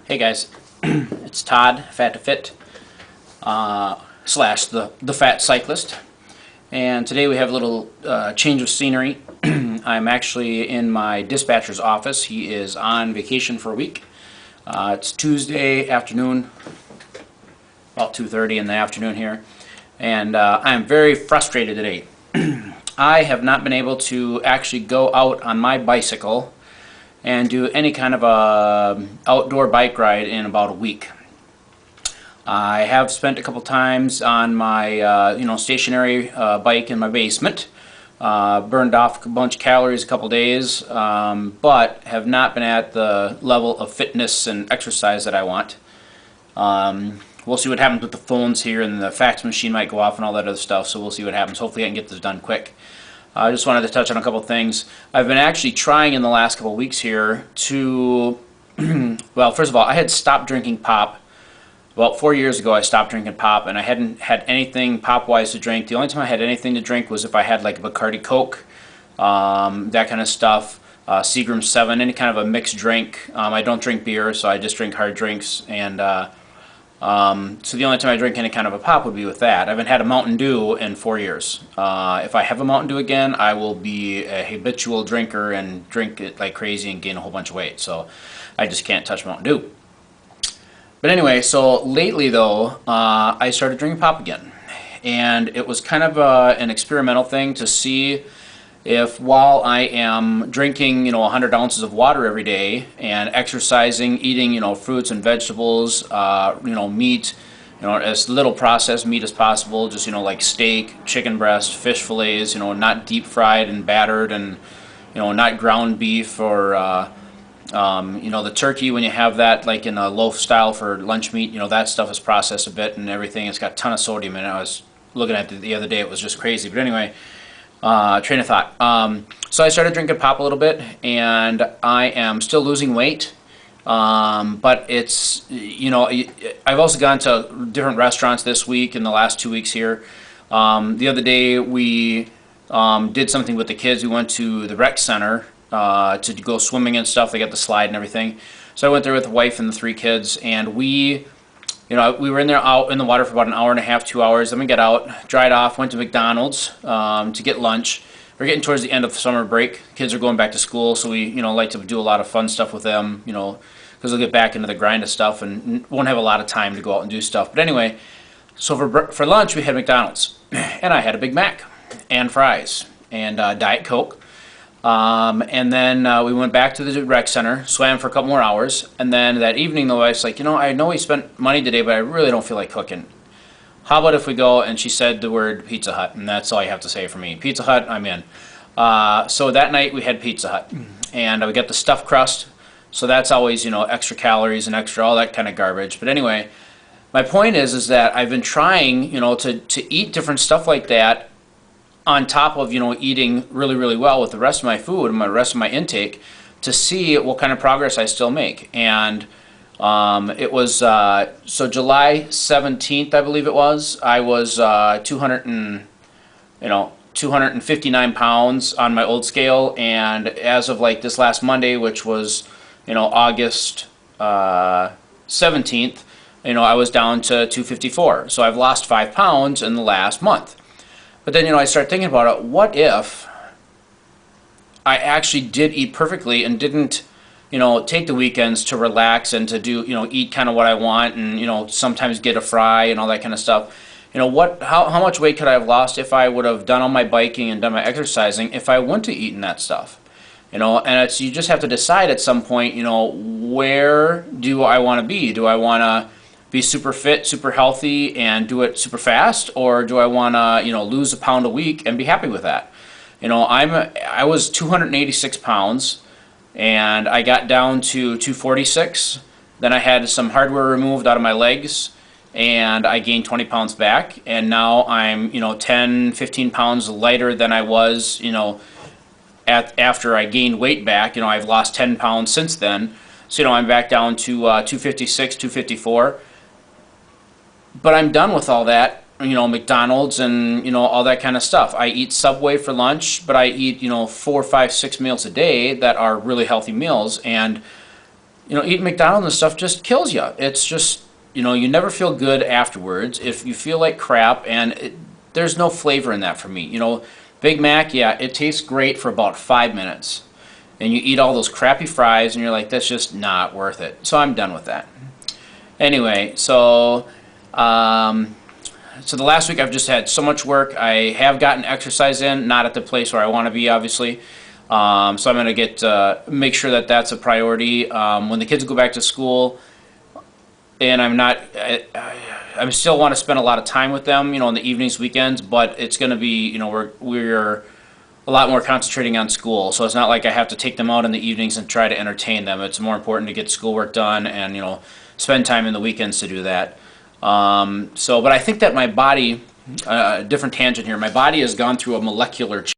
Hey guys, it's Todd, Fat to Fit, slash the Fat Cyclist, and today we have a little change of scenery. I'm actually in my dispatcher's office. He is on vacation for a week. It's Tuesday afternoon, about 2:30 in the afternoon here, and I'm very frustrated today. I have not been able to actually go out on my bicycle and do any kind of a outdoor bike ride in about a week. I have spent a couple times on my stationary bike in my basement, burned off a bunch of calories a couple days, but have not been at the level of fitness and exercise that I want. We'll see what happens with the phones here, and the fax machine might go off and all that other stuff, so we'll see what happens. Hopefully I can get this done quick. I just wanted to touch on a couple things. I've been actually trying in the last couple weeks here to, well, first of all, I had stopped drinking pop. About 4 years ago I stopped drinking pop, and I hadn't had anything pop-wise to drink. The only time I had anything to drink was if I had like a Bacardi Coke, that kind of stuff, Seagram 7, any kind of a mixed drink. I don't drink beer, so I just drink hard drinks, and so the only time I drink any kind of a pop would be with that. I haven't had a Mountain Dew in 4 years. If I have a Mountain Dew again, I will be a habitual drinker and drink it like crazy and gain a whole bunch of weight. So I just can't touch Mountain Dew. But anyway, so lately though, I started drinking pop again. And it was kind of an experimental thing to see if, while I am drinking 100 ounces of water every day and exercising, eating fruits and vegetables, meat, as little processed meat as possible, just like steak, chicken breast, fish fillets, not deep fried and battered, and not ground beef or the turkey, when you have that like in a loaf style for lunch meat, that stuff is processed a bit and everything. It's got a ton of sodium in it. I was looking at it the other day, it was just crazy. But anyway, train of thought. So I started drinking pop a little bit, and I am still losing weight. But it's, I've also gone to different restaurants this week in the last 2 weeks here. The other day we did something with the kids. We went to the rec center to go swimming and stuff. They got the slide and everything. So I went there with the wife and the 3 kids, and we were in there out in the water for about an hour and a half, 2 hours. Then we got out, dried off, went to McDonald's to get lunch. We're getting towards the end of the summer break. Kids are going back to school, so we like to do a lot of fun stuff with them, because they'll get back into the grind of stuff and won't have a lot of time to go out and do stuff. But anyway, so for lunch we had McDonald's, and I had a Big Mac and fries and Diet Coke. And then we went back to the rec center, swam for a couple more hours, and then that evening the wife's like, I know we spent money today, but I really don't feel like cooking. How about if we go, and she said the word Pizza Hut, and that's all you have to say for me. Pizza Hut, I'm in. So that night we had Pizza Hut, and we got the stuffed crust, so that's always, extra calories and extra all that kind of garbage. But anyway, my point is that I've been trying, to eat different stuff like that, on top of eating really, really well with the rest of my food and the rest of my intake, to see what kind of progress I still make. And it was so July 17th, I believe it was. I was 259 pounds on my old scale, and as of like this last Monday, which was August 17th, I was down to 254. So I've lost 5 pounds in the last month. But then, I started thinking about it. What if I actually did eat perfectly and didn't, take the weekends to relax and to do, eat kind of what I want, and, sometimes get a fry and all that kind of stuff. How much weight could I have lost if I would have done all my biking and done my exercising if I went to eating that stuff? And you just have to decide at some point, where do I want to be? Do I want to be super fit, super healthy, and do it super fast, or do I want to, lose a pound a week and be happy with that? I was 286 pounds, and I got down to 246. Then I had some hardware removed out of my legs, and I gained 20 pounds back, and now I'm 10, 15 pounds lighter than I was after I gained weight back. I've lost 10 pounds since then, so I'm back down to 256, 254. But I'm done with all that, McDonald's and, all that kind of stuff. I eat Subway for lunch, but I eat, 4, 5, 6 meals a day that are really healthy meals. And eating McDonald's and stuff just kills you. It's just, you never feel good afterwards if you feel like crap, and there's no flavor in that for me. Big Mac, yeah, it tastes great for about 5 minutes. And you eat all those crappy fries, and you're like, that's just not worth it. So I'm done with that. Anyway, so the last week I've just had so much work. I have gotten exercise in, not at the place where I want to be, obviously. So I'm going to make sure that that's a priority. When the kids go back to school, and I still want to spend a lot of time with them, in the evenings, weekends, but it's going to be, we're a lot more concentrating on school. So it's not like I have to take them out in the evenings and try to entertain them. It's more important to get schoolwork done and, spend time in the weekends to do that. But I think that my body, different tangent here, my body has gone through a molecular change.